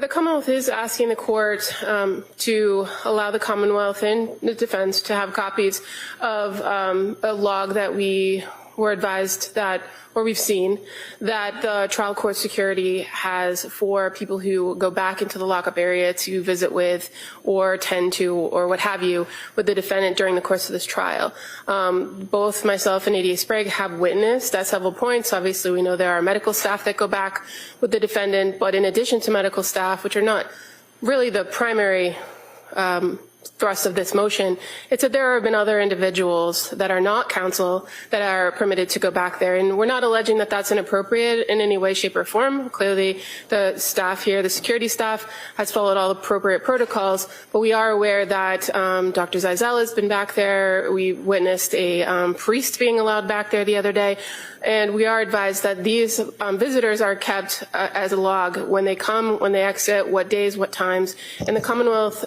The Commonwealth is asking the court to allow the Commonwealth and the defense to have copies of a log that we were advised that, or we've seen, that the trial court security has for people who go back into the lockup area to visit with or tend to or what have you with the defendant during the course of this trial. Both myself and ADA Sprague have witnessed at several points. Obviously, we know there are medical staff that go back with the defendant, but in addition to medical staff, which are not really the primary thrust of this motion, it's that there have been other individuals that are not counsel that are permitted to go back there. And we're not alleging that that's inappropriate in any way, shape, or form. Clearly, the staff here, the security staff, has followed all appropriate protocols, but we are aware that Dr. Zeisel has been back there. We witnessed a priest being allowed back there the other day. And we are advised that these visitors are kept as a log when they come, when they exit, what days, what times. And the Commonwealth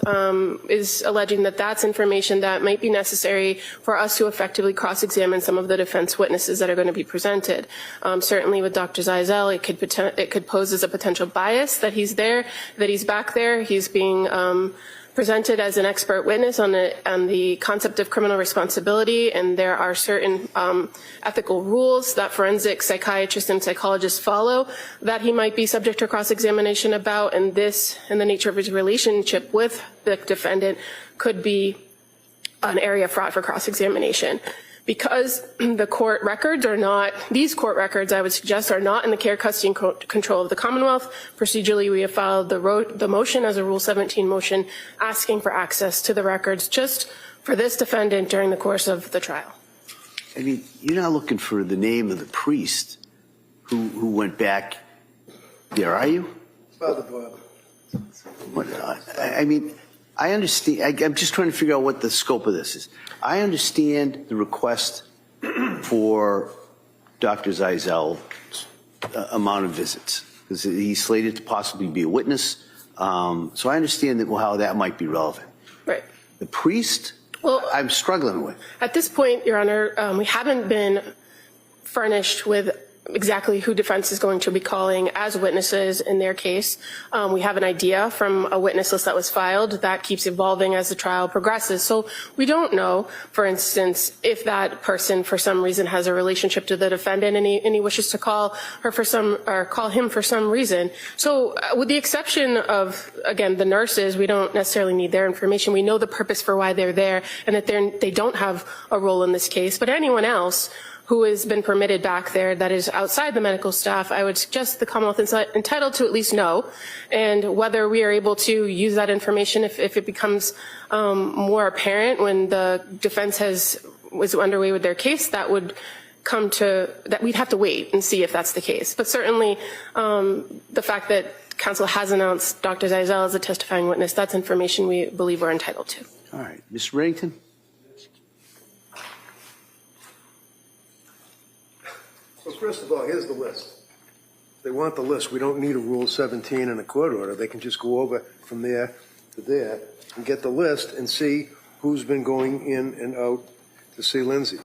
is alleging that that's information that might be necessary for us to effectively cross-examine some of the defense witnesses that are going to be presented. Certainly with Dr. Zeisel, it could pose as a potential bias that he's there, that he's back there. He's being presented as an expert witness on the concept of criminal responsibility, and there are certain ethical rules that forensic psychiatrists and psychologists follow that he might be subject to cross-examination about, and this, and the nature of his relationship with the defendant, could be an area fraught for cross-examination. Because the court records are not, these court records, I would suggest, are not in the care, custody, and control of the Commonwealth. Procedurally, we have filed the motion as a Rule 17 motion asking for access to the records just for this defendant during the course of the trial. I mean, you're not looking for the name of the priest who went back there, are you? Fatha Bob. I mean, I understand. I'm just trying to figure out what the scope of this is. I understand the request for Dr. Zeisel's amount of visits, because he's slated to possibly be a witness. So I understand that, well, how that might be relevant. Right. The priest, well, I'm struggling with. At this point, Your Honor, we haven't been furnished with exactly who defense is going to be calling as witnesses in their case. We have an idea from a witness list that was filed that keeps evolving as the trial progresses. So we don't know, for instance, if that person for some reason has a relationship to the defendant and he wishes to call her for some, or call him for some reason. So with the exception of, again, the nurses, we don't necessarily need their information. We know the purpose for why they're there and that they don't have a role in this case. But anyone else who has been permitted back there that is outside the medical staff, I would suggest the Commonwealth is entitled to at least know, and whether we are able to use that information if it becomes more apparent when the defense was underway with their case, that would come to, that we'd have to wait and see if that's the case. But certainly the fact that counsel has announced Dr. Zeisel as a testifying witness, that's information we believe we're entitled to. All right. Mr. Reddington? Well, first of all, here's the list. If they want the list, we don't need a Rule 17 and a court order. They can just go over from there to there and get the list and see who's been going in and out to see Lindsay.